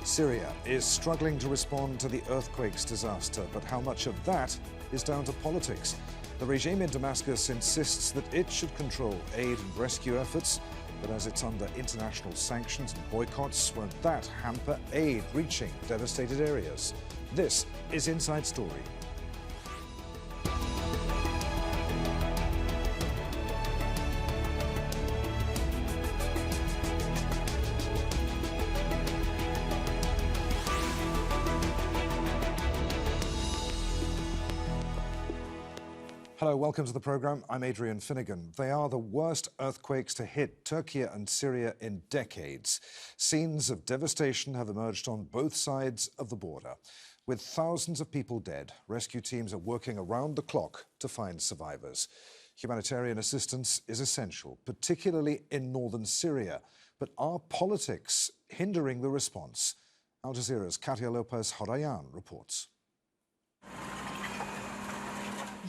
Syria is struggling to respond to the earthquake's disaster, but how much of that is down to politics? The regime in Damascus insists that it should control aid and rescue efforts, but as it's under international sanctions and boycotts, won't that hamper aid reaching devastated areas? This is Inside Story. Hello, welcome to the programme. I'm Adrian Finighan. They are the worst earthquakes to hit Turkiye and Syria in decades. Scenes of devastation have emerged on both sides of the border. With thousands of people dead, rescue teams are working around the clock to find survivors. Humanitarian assistance is essential, particularly in northern Syria. But are politics hindering the response? Al Jazeera's Kalyoncu reports.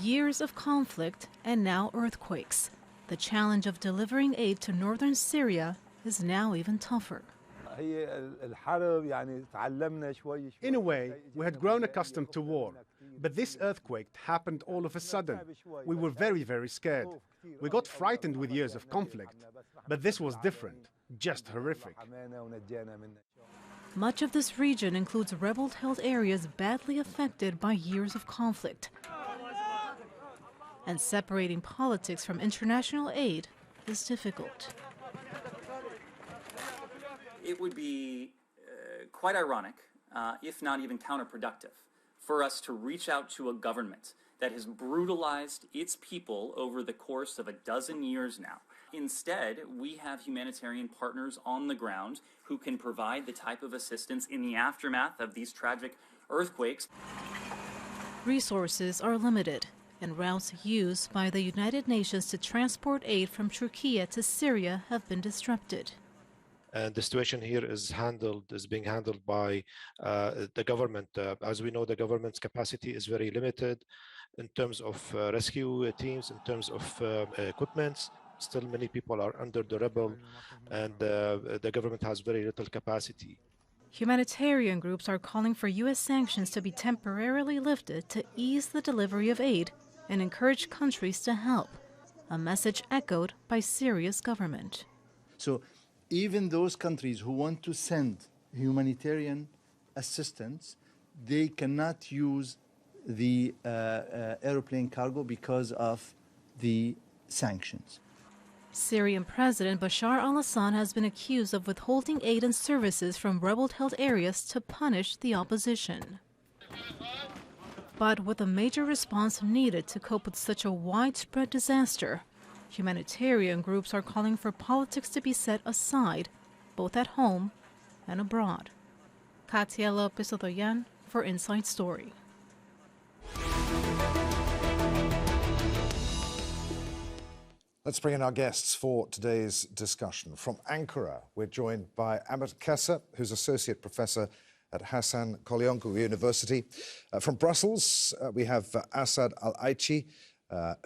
Years of conflict and now earthquakes. The challenge of delivering aid to northern Syria is now even tougher. In a way, we had grown accustomed to war, but this earthquake happened all of a sudden. We were very, very scared. We got frightened with years of conflict, but this was different, just horrific. Much of this region includes rebel-held areas badly affected by years of conflict. And separating politics from international aid is difficult. It would be quite ironic, if not even counterproductive, for us to reach out to a government that has brutalized its people over the course of a dozen years now. Instead, we have humanitarian partners on the ground who can provide the type of assistance in the aftermath of these tragic earthquakes. Resources are limited, and routes used by the United Nations to transport aid from Turkiye to Syria have been disrupted. And the situation here is being handled by the government. As we know, the government's capacity is very limited in terms of rescue teams, in terms of equipment. Still, many people are under the rebel, and the government has very little capacity. Humanitarian groups are calling for U.S. sanctions to be temporarily lifted to ease the delivery of aid and encourage countries to help, a message echoed by Syria's government. So even those countries who want to send humanitarian assistance, they cannot use the airplane cargo because of the sanctions. Syrian President Bashar al-Assad has been accused of withholding aid and services from rebel-held areas to punish the opposition. But with a major response needed to cope with such a widespread disaster, humanitarian groups are calling for politics to be set aside, both at home and abroad. Kalyoncu for Inside Story. Let's bring in our guests for today's discussion. From Ankara, we're joined by Ahmet Keser, who's Associate Professor at Hasan Kalyoncu University. From Brussels, we have Assaad Achi,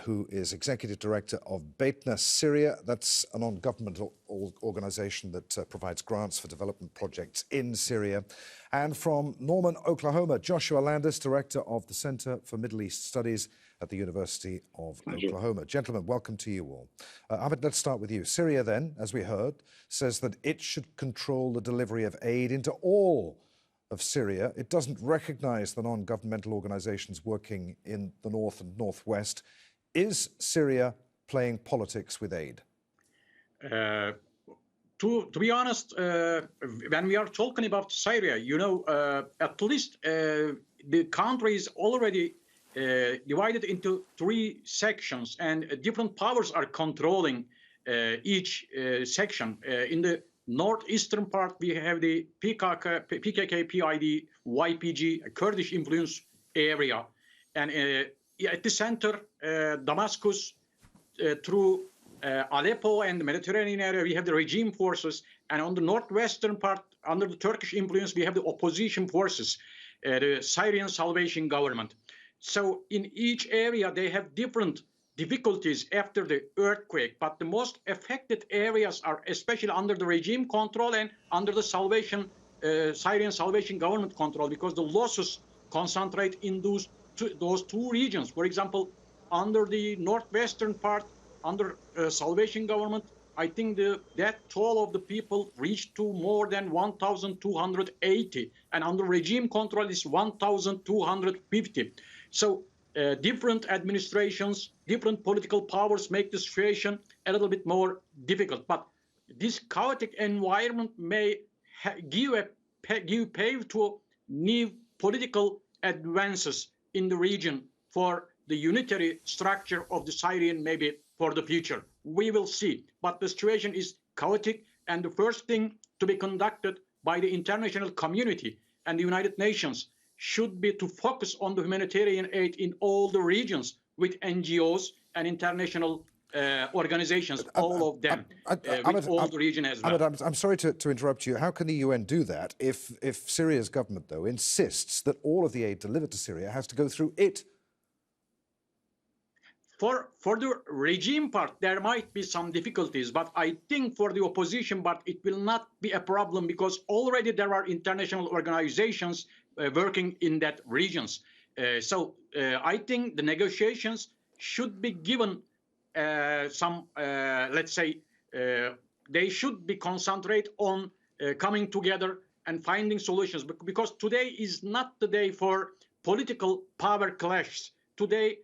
who is Executive Director of Baytna, Syria. That's a non-governmental organization that provides grants for development projects in Syria. And from Norman, Oklahoma, Joshua Landis, Director of the Center for Middle East Studies at the University of Oklahoma. Gentlemen, welcome to you all. Ahmed, let's start with you. Syria then, as we heard, says that it should control the delivery of aid into all of Syria. It doesn't recognize the non-governmental organizations working in the north and northwest. Is Syria playing politics with aid? To be honest, when we are talking about Syria, you know, at least the country is already divided into three sections, and different powers are controlling each section. In the northeastern part, we have the PKK, PID, YPG, a Kurdish influence area. And at the center, Damascus, through Aleppo and the Mediterranean area, we have the regime forces. And on the northwestern part, under the Turkish influence, we have the opposition forces, the Syrian Salvation Government. So in each area, they have different difficulties after the earthquake, but the most affected areas are especially under the regime control and under the Salvation Syrian Salvation Government control, because the losses concentrate in those two regions. For example, under the northwestern part, under Salvation Government, I think the death toll of the people reached to more than 1,280, and under regime control is 1,250. So different administrations, different political powers make the situation a little bit more difficult. But this chaotic environment may give pave to new political advances in the region for the unitary structure of the Syrian, maybe for the future. We will see. But the situation is chaotic, and the first thing to be conducted by the international community and the United Nations should be to focus on the humanitarian aid in all the regions with NGOs and international organizations, all of them, with all the region as well. Ahmet, I'm sorry to interrupt you. How can the UN do that if Syria's government, though, insists that all of the aid delivered to Syria has to go through it? For the regime part, there might be some difficulties, but I think for the opposition part, it will not be a problem, because already there are international organizations working in that regions. So I think the negotiations should be given some, let's say, they should be concentrate on coming together and finding solutions, because today is not the day for political power clashes. Today,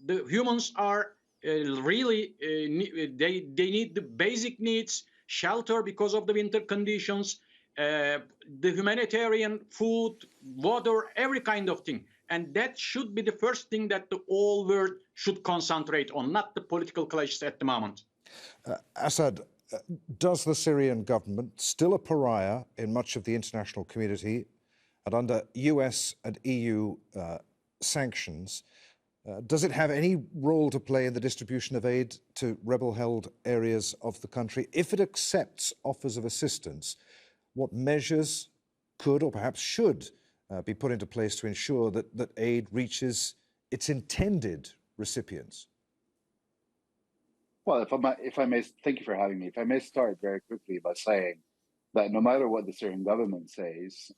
the humans are really, they need the basic needs, shelter because of the winter conditions, the humanitarian food, water, every kind of thing. And that should be the first thing that the whole world should concentrate on, not the political clashes at the moment. Assaad, does the Syrian government, still a pariah in much of the international community, and under US and EU sanctions, does it have any role to play in the distribution of aid to rebel-held areas of the country? If it accepts offers of assistance, what measures could or perhaps should be put into place to ensure that aid reaches its intended recipients? Well, if I may, thank you for having me. If I may start very quickly by saying that no matter what the Syrian government says,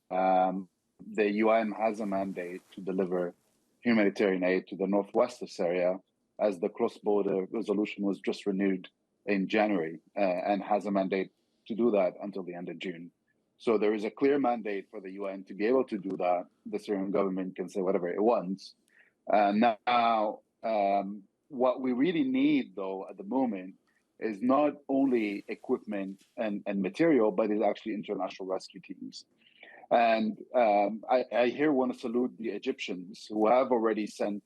the UN has a mandate to deliver humanitarian aid to the northwest of Syria, as the cross-border resolution was just renewed in January, and has a mandate to do that until the end of June. So there is a clear mandate for the UN to be able to do that. The Syrian government can say whatever it wants. Now, what we really need, though, at the moment is not only equipment and material, but is actually international rescue teams. And I here want to salute the Egyptians, who have already sent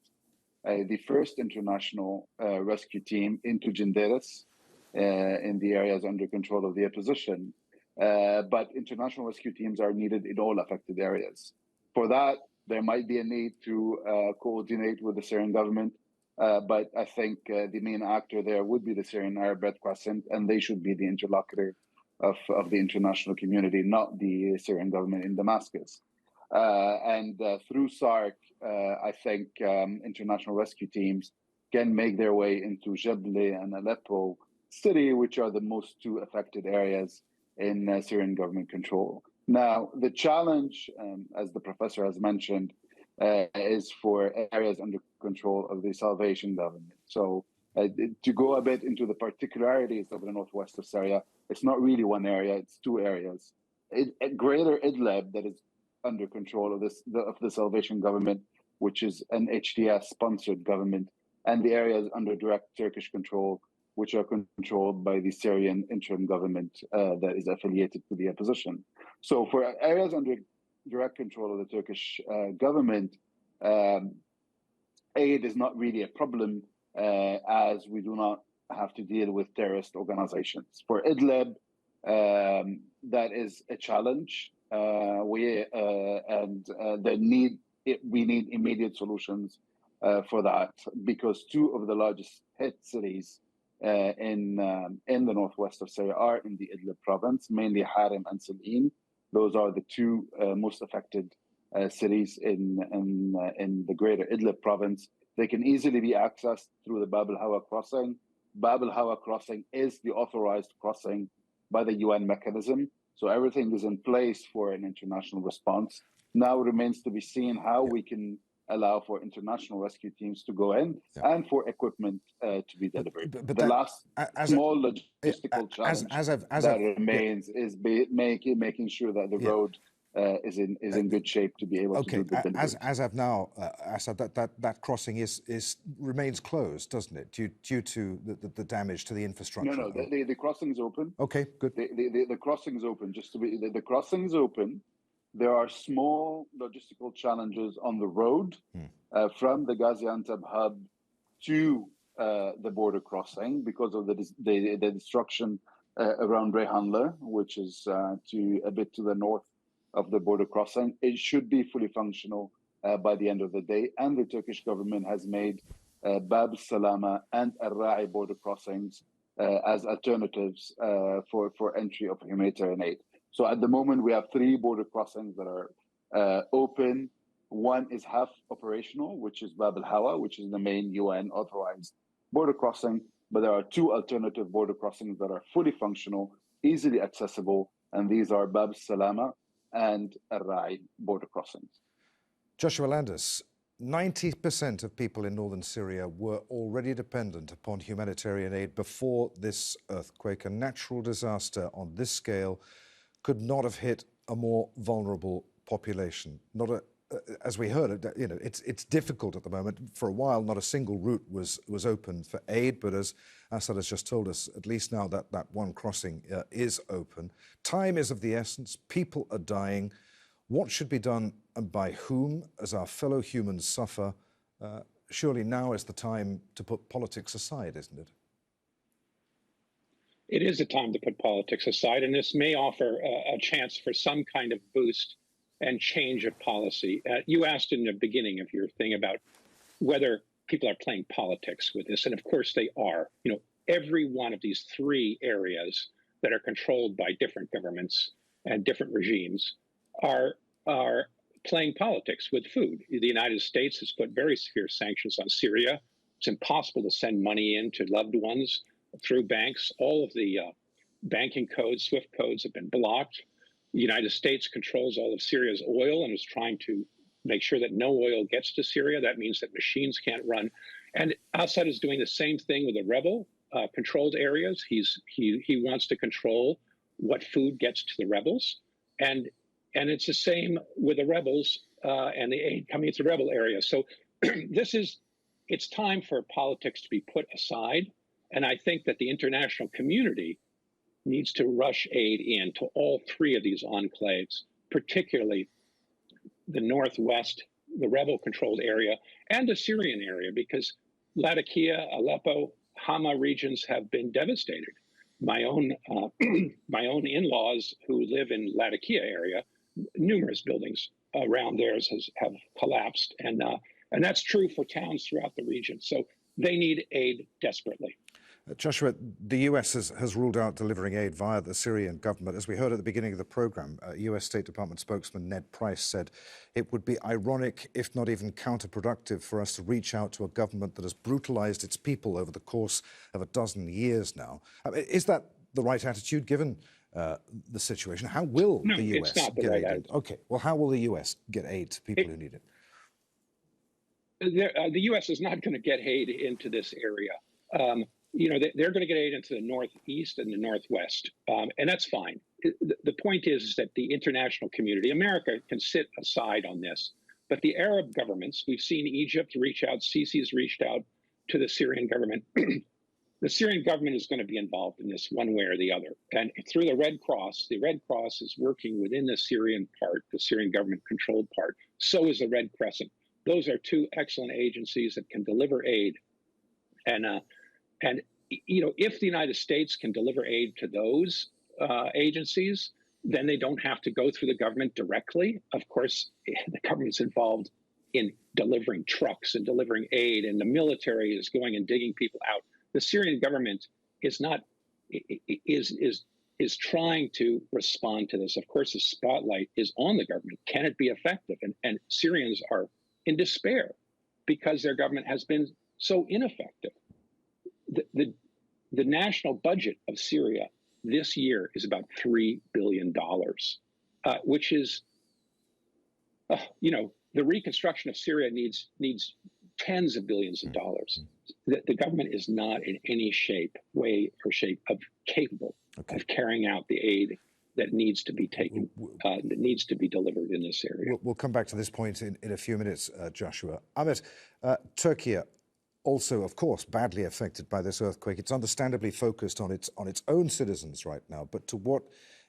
the first international rescue team into Janderis in the areas under control of the opposition. But international rescue teams are needed in all affected areas. For that, there might be a need to coordinate with the Syrian government, but I think the main actor there would be the Syrian Arab Red Crescent, and they should be the interlocutor of the international community, not the Syrian government in Damascus. And through SARC, I think international rescue teams can make their way into Jabli and Aleppo city, which are the most two affected areas in Syrian government control. Now, the challenge, as the professor has mentioned, is for areas under control of the Salvation government. So to go a bit into the particularities of the northwest of Syria, it's not really one area, it's two areas. Greater Idleb, that is under control of the Salvation government, which is an HTS-sponsored government, and the areas under direct Turkish control, which are controlled by the Syrian interim government that is affiliated to the opposition. So for areas under direct control of the Turkish government, aid is not really a problem, as we do not have to deal with terrorist organizations. For Idlib, that is a challenge. We need immediate solutions for that, because two of the largest hit cities in the northwest of Syria are in the Idlib province, mainly Harim and Sil'in. Those are the two most affected cities in the greater Idlib province. They can easily be accessed through the Bab al-Hawa crossing. Bab al-Hawa crossing is the authorized crossing by the UN mechanism. So everything is in place for an international response. Now it remains to be seen how we can allow for international rescue teams to go in and for equipment to be delivered. But the that, last small logistical challenge that remains is making sure that the road is in good shape to be able to do the delivery. As of now, Assaad, that crossing remains closed, doesn't it? Due to the damage to the infrastructure. No, the crossing is open. Okay, good. The crossing is open. Just to be, the crossing is open. There are small logistical challenges on the road from the Gaziantep hub to the border crossing because of the destruction around Reyhanlı, which is a bit to the north of the border crossing. It should be fully functional by the end of the day, and the Turkish government has made Bab al-Salama and Al-Ra'i border crossings as alternatives for entry of humanitarian aid. So at the moment, we have 3 border crossings that are open. One is half operational, which is Bab al-Hawa, which is the main UN authorized border crossing. But there are 2 alternative border crossings that are fully functional, easily accessible, and these are Bab al-Salama and Al-Ra'i border crossings. Joshua Landis, 90% of people in northern Syria were already dependent upon humanitarian aid before this earthquake. A natural disaster on this scale could not have hit a more vulnerable population. As we heard, it's difficult at the moment. For a while, not a single route was open for aid, but as Assaad has just told us, at least now that one crossing is open. Time is of the essence. People are dying. What should be done and by whom as our fellow humans suffer? Surely now is the time to put politics aside, isn't it? It is a time to put politics aside, and this may offer a chance for some kind of boost and change of policy. You asked in the beginning of your thing about whether people are playing politics with this, and of course they are. Every one of these 3 areas that are controlled by different governments and different regimes are playing politics with food. The United States has put very severe sanctions on Syria. It's impossible to send money in to loved ones through banks. All of the banking codes, SWIFT codes, have been blocked. The United States controls all of Syria's oil and is trying to make sure that no oil gets to Syria. That means that machines can't run. And Assad is doing the same thing with the rebel-controlled areas. He wants to control what food gets to the rebels. And it's the same with the rebels and the aid coming to the rebel areas. So it's time for politics to be put aside. And I think that the international community needs to rush aid in to all 3 of these enclaves, particularly the northwest, the rebel-controlled area, and the Syrian area, because Lattakia, Aleppo, Hama regions have been devastated. My own in-laws who live in Lattakia area, numerous buildings around theirs have collapsed, and that's true for towns throughout the region. So they need aid desperately. Joshua, the US has ruled out delivering aid via the Syrian government. As we heard at the beginning of the program, US State Department spokesman Ned Price said it would be ironic, if not even counterproductive, for us to reach out to a government that has brutalized its people over the course of a dozen years now. Is that the right attitude given the situation? How will the US get aid? Okay, well, how will the US get aid to people who need it? The US is not going to get aid into this area. They're going to get aid into the northeast and the northwest, and that's fine. The point is that the international community, America, can sit aside on this. But the Arab governments, we've seen Egypt reach out, Sisi's reached out to the Syrian government. The Syrian government is going to be involved in this one way or the other. And through the Red Cross is working within the Syrian part, the Syrian government-controlled part. So is the Red Crescent. Those are 2 excellent agencies that can deliver aid. And if the United States can deliver aid to those agencies, then they don't have to go through the government directly. Of course, the government's involved in delivering trucks and delivering aid, and the military is going and digging people out. The Syrian government is trying to respond to this. Of course, the spotlight is on the government. Can it be effective? And Syrians are in despair because their government has been so ineffective. The national budget of Syria this year is about $3 billion, which is, the reconstruction of Syria needs tens of billions of dollars. The government is not in any way or shape capable of carrying out the aid that needs to be taken, that needs to be delivered in this area. We'll come back to this point in a few minutes, Joshua. Ahmet, Turkey also, of course, badly affected by this earthquake. It's understandably focused on its own citizens right now, but to what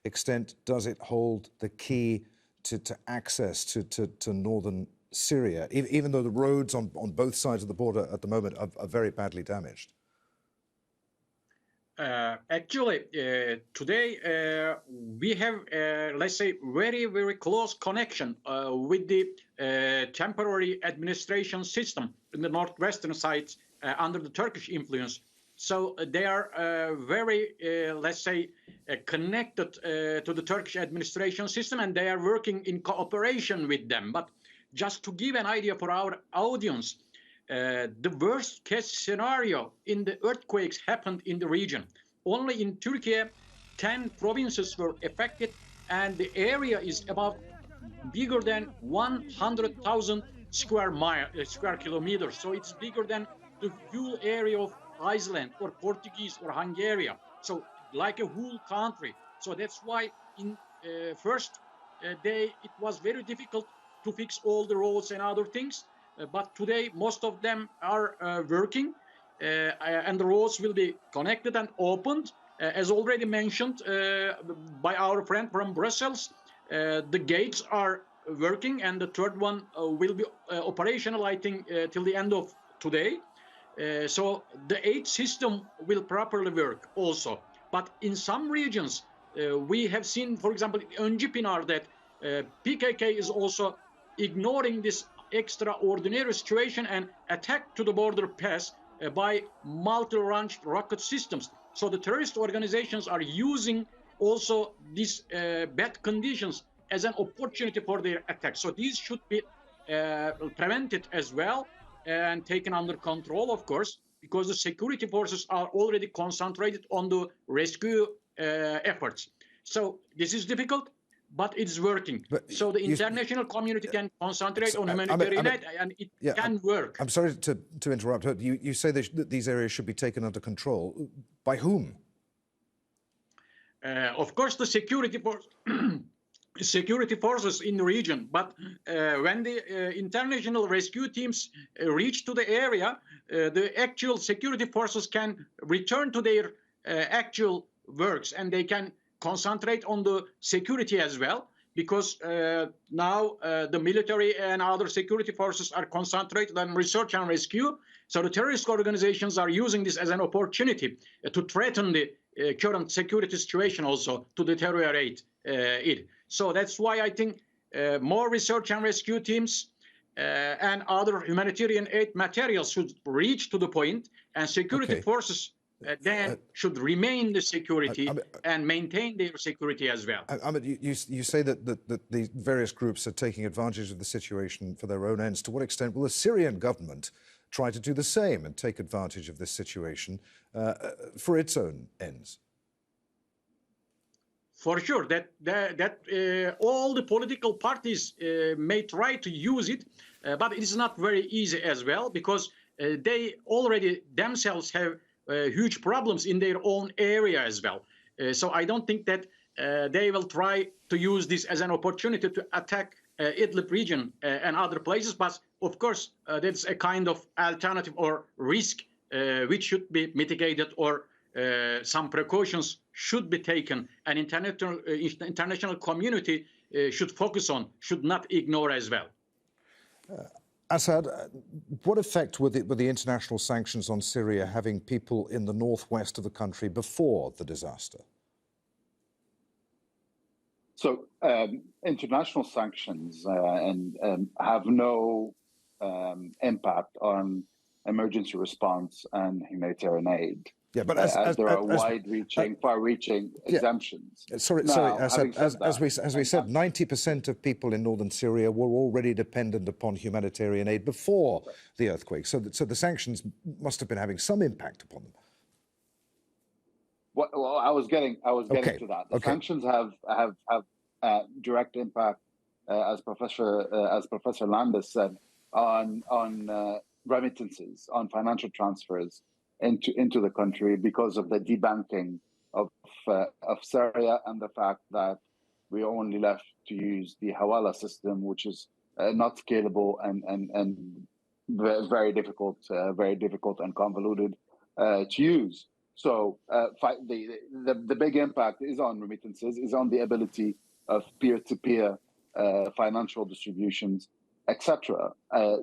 extent does it hold the key to access to northern Syria, even though the roads on both sides of the border at the moment are very badly damaged? Actually, today we have, let's say, very, very close connection with the temporary administration system in the northwestern sides under the Turkish influence. So they are very, let's say, connected to the Turkish administration system, and they are working in cooperation with them. But just to give an idea for our audience, the worst case scenario in the earthquakes happened in the region. Only in Turkey, 10 provinces were affected, and the area is about bigger than 100,000 square kilometers. So it's bigger than the whole area of Iceland or Portuguese or Hungary. So like a whole country. So that's why in first day it was very difficult to fix all the roads and other things. But today most of them are working, and the roads will be connected and opened. As already mentioned by our friend from Brussels, the gates are working, and the third one will be operational, I think, till the end of today. So the aid system will properly work also. But in some regions, we have seen, for example, in Pinar, that PKK is also ignoring this extraordinary situation and attack to the border pass by multi-launched rocket systems. So the terrorist organizations are using also these bad conditions as an opportunity for their attack. So these should be prevented as well and taken under control, of course, because the security forces are already concentrated on the rescue efforts. So this is difficult, but it's working. So the international community can concentrate on humanitarian aid, and it can work. I'm sorry to interrupt. You say that these areas should be taken under control. By whom? Of course, the security forces in the region. But when the international rescue teams reach to the area, the actual security forces can return to their actual works, and they can concentrate on the security as well, because now the military and other security forces are concentrated on research and rescue. So the terrorist organizations are using this as an opportunity to threaten the current security situation, also to deteriorate it. So that's why I think more research and rescue teams and other humanitarian aid materials should reach to the point, and security forces then should remain the security and maintain their security as well. Ahmet, you say that the various groups are taking advantage of the situation for their own ends. To what extent will the Syrian government try to do the same and take advantage of this situation for its own ends? For sure, that all the political parties may try to use it, but it is not very easy as well, because they already themselves have huge problems in their own area as well. So I don't think that they will try to use this as an opportunity to attack Idlib region and other places. But of course, that's a kind of alternative or risk which should be mitigated, or some precautions should be taken, and international community should focus on, should not ignore as well. Assaad, what effect were the international sanctions on Syria having people in the northwest of the country before the disaster? So international sanctions have no impact on emergency response and humanitarian aid. Yeah, but there are wide-reaching, far-reaching exemptions. Sorry, Assaad, as we said, 90% of people in northern Syria were already dependent upon humanitarian aid before the earthquake. So the sanctions must have been having some impact upon them. Well, I was getting Okay. to that. The Okay. sanctions have direct impact, as Professor Landis said, on remittances, on financial transfers into the country because of the debanking of Syria and the fact that we are only left to use the Hawala system, which is not scalable and very difficult and convoluted to use. So the big impact is on remittances, is on the ability of peer-to-peer financial distributions, etc.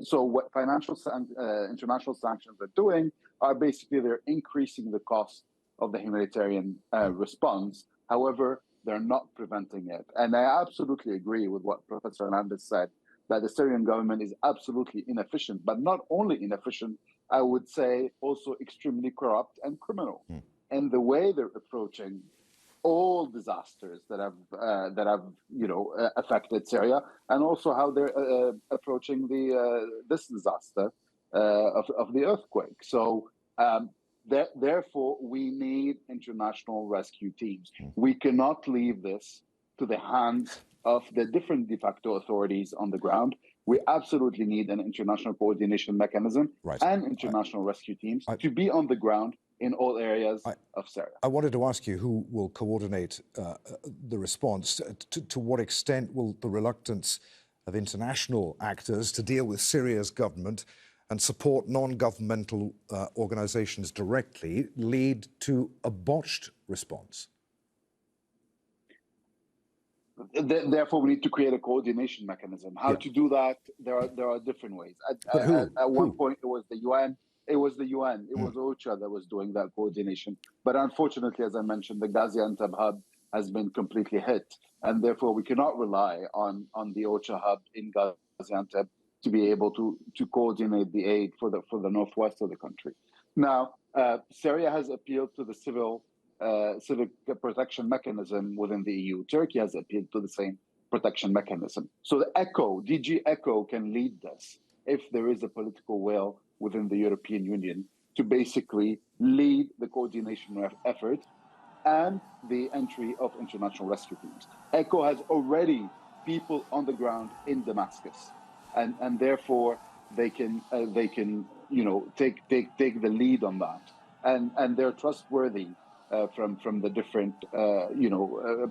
So what international sanctions are doing are basically they're increasing the cost of the humanitarian response. However, they're not preventing it. And I absolutely agree with what Professor Landis said, that the Syrian government is absolutely inefficient, but not only inefficient, I would say also extremely corrupt and criminal. And the way they're approaching all disasters that have affected Syria, and also how they're approaching this disaster of the earthquake. So therefore, we need international rescue teams. We cannot leave this to the hands of the different de facto authorities on the ground. We absolutely need an international coordination mechanism and international rescue teams to be on the ground in all areas of Syria. I wanted to ask you who will coordinate the response. To what extent will the reluctance of international actors to deal with Syria's government and support non-governmental organizations directly lead to a botched response? Therefore, we need to create a coordination mechanism. How to do that? There are different ways. At one point, it was the UN. It was OCHA that was doing that coordination. But unfortunately, as I mentioned, the Gaziantep hub has been completely hit, and therefore we cannot rely on the OCHA hub in Gaziantep to be able to coordinate the aid for the northwest of the country. Now, Syria has appealed to the civic protection mechanism within the EU. Turkey has appealed to the same protection mechanism. So the DG ECHO can lead this if there is a political will within the European Union to basically lead the coordination effort and the entry of international rescue teams. ECHO has already people on the ground in Damascus, and therefore they can take the lead on that, and they're trustworthy from the different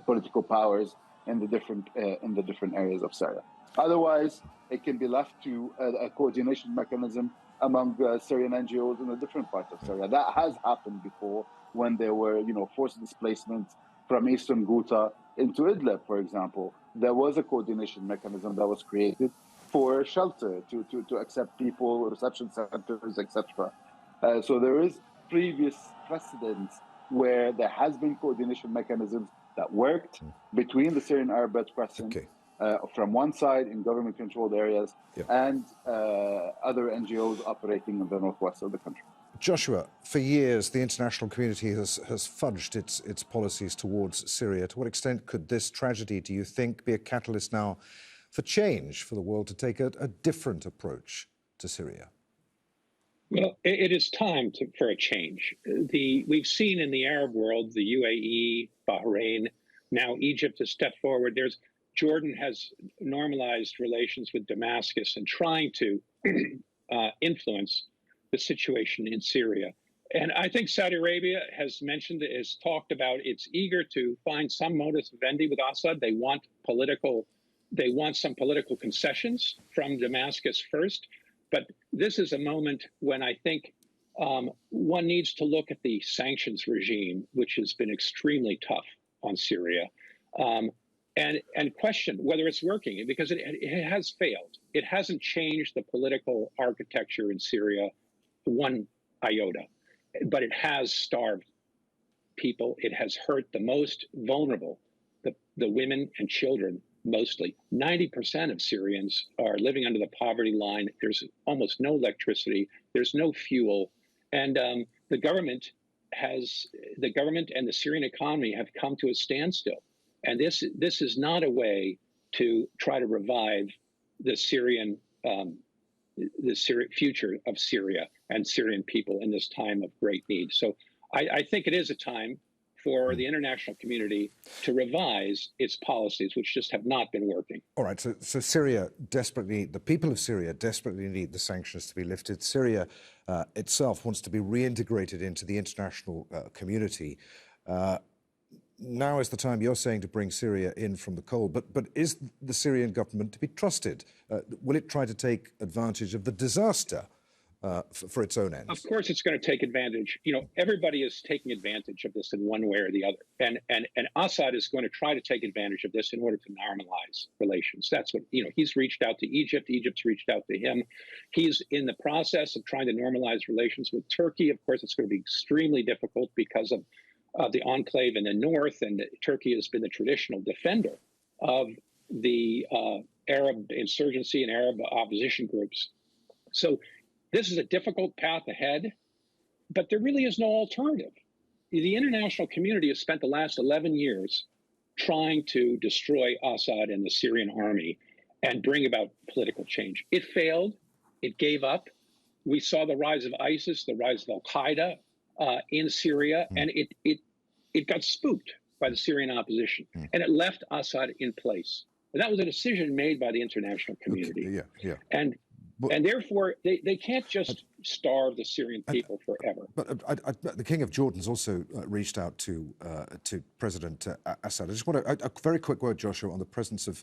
political powers in the different areas of Syria. Otherwise, it can be left to a coordination mechanism among Syrian NGOs in the different parts of Syria. That has happened before when there were forced displacements from eastern Ghouta into Idleb, for example. There was a coordination mechanism that was created for shelter to accept people, reception centers, etc. So there is previous precedents where there has been coordination mechanisms that worked between the Syrian Arab Red Crescent from one side in government-controlled areas and other NGOs operating in the northwest of the country. Joshua, for years the international community has fudged its policies towards Syria. To what extent could this tragedy, do you think, be a catalyst now for change, for the world to take a different approach to Syria? Well, it is time for a change. We've seen in the Arab world, the UAE, Bahrain, now Egypt has stepped forward. Jordan has normalized relations with Damascus and trying to influence the situation in Syria. And I think Saudi Arabia has talked about it's eager to find some modus vivendi with Assad. They want some political concessions from Damascus first. But this is a moment when I think one needs to look at the sanctions regime, which has been extremely tough on Syria, and question whether it's working, because it has failed. It hasn't changed the political architecture in Syria one iota, but it has starved people. It has hurt the most vulnerable, the women and children. Mostly 90% of Syrians are living under the poverty line. There's almost no electricity. There's no fuel. And the government and the Syrian economy have come to a standstill. And this is not a way to try to revive the Syrian future of Syria and Syrian people in this time of great need. So I think it is a time for the international community to revise its policies, which just have not been working. All right, so Syria desperately, the people of Syria desperately need the sanctions to be lifted. Syria itself wants to be reintegrated into the international community. Now is the time, you're saying, to bring Syria in from the cold. But is the Syrian government to be trusted? Will it try to take advantage of the disaster for its own ends? Of course, it's going to take advantage. You know, everybody is taking advantage of this in one way or the other. And Assad is going to try to take advantage of this in order to normalize relations. That's what, you know, he's reached out to Egypt. Egypt's reached out to him. He's in the process of trying to normalize relations with Turkey. Of course, it's going to be extremely difficult because of the enclave in the north, and Turkey has been the traditional defender of the Arab insurgency and Arab opposition groups. So this is a difficult path ahead, but there really is no alternative. The international community has spent the last 11 years trying to destroy Assad and the Syrian army and bring about political change. It failed. It gave up. We saw the rise of ISIS, the rise of al-Qaeda in Syria, and it got spooked by the Syrian opposition, and it left Assad in place. And that was a decision made by the international community. And therefore, they can't just starve the Syrian people forever. But the King of Jordan's also reached out to President Assad. I just want a very quick word, Joshua, on the presence of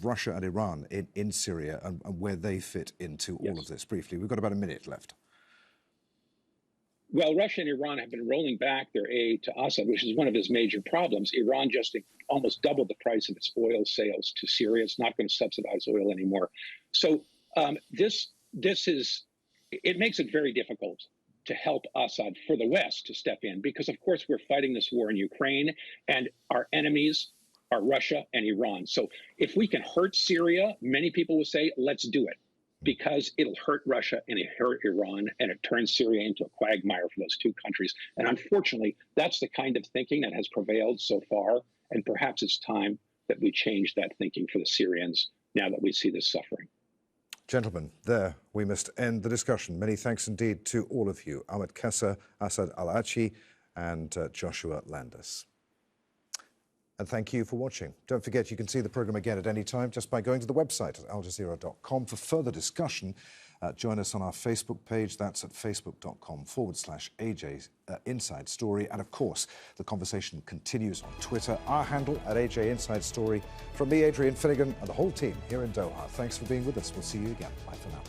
Russia and Iran in Syria and where they fit into all of this, briefly. We've got about a minute left. Well, Russia and Iran have been rolling back their aid to Assad, which is one of his major problems. Iran just almost doubled the price of its oil sales to Syria. It's not going to subsidize oil anymore. So this makes it very difficult to help Assad for the West to step in, because, of course, we're fighting this war in Ukraine, and our enemies are Russia and Iran. So if we can hurt Syria, many people will say, let's do it, because it'll hurt Russia and it hurt Iran, and it turns Syria into a quagmire for those two countries. And unfortunately, that's the kind of thinking that has prevailed so far. And perhaps it's time that we change that thinking for the Syrians now that we see this suffering. Gentlemen, there we must end the discussion. Many thanks indeed to all of you, Ahmet Keser, Asad Al-Achi, and Joshua Landis. And thank you for watching. Don't forget, you can see the program again at any time just by going to the website at aljazeera.com. For further discussion, join us on our Facebook page. That's at facebook.com/AJ Inside Story. And of course, the conversation continues on Twitter. Our handle at AJ Inside Story. From me, Adrian Finighan, and the whole team here in Doha. Thanks for being with us. We'll see you again. Bye for now.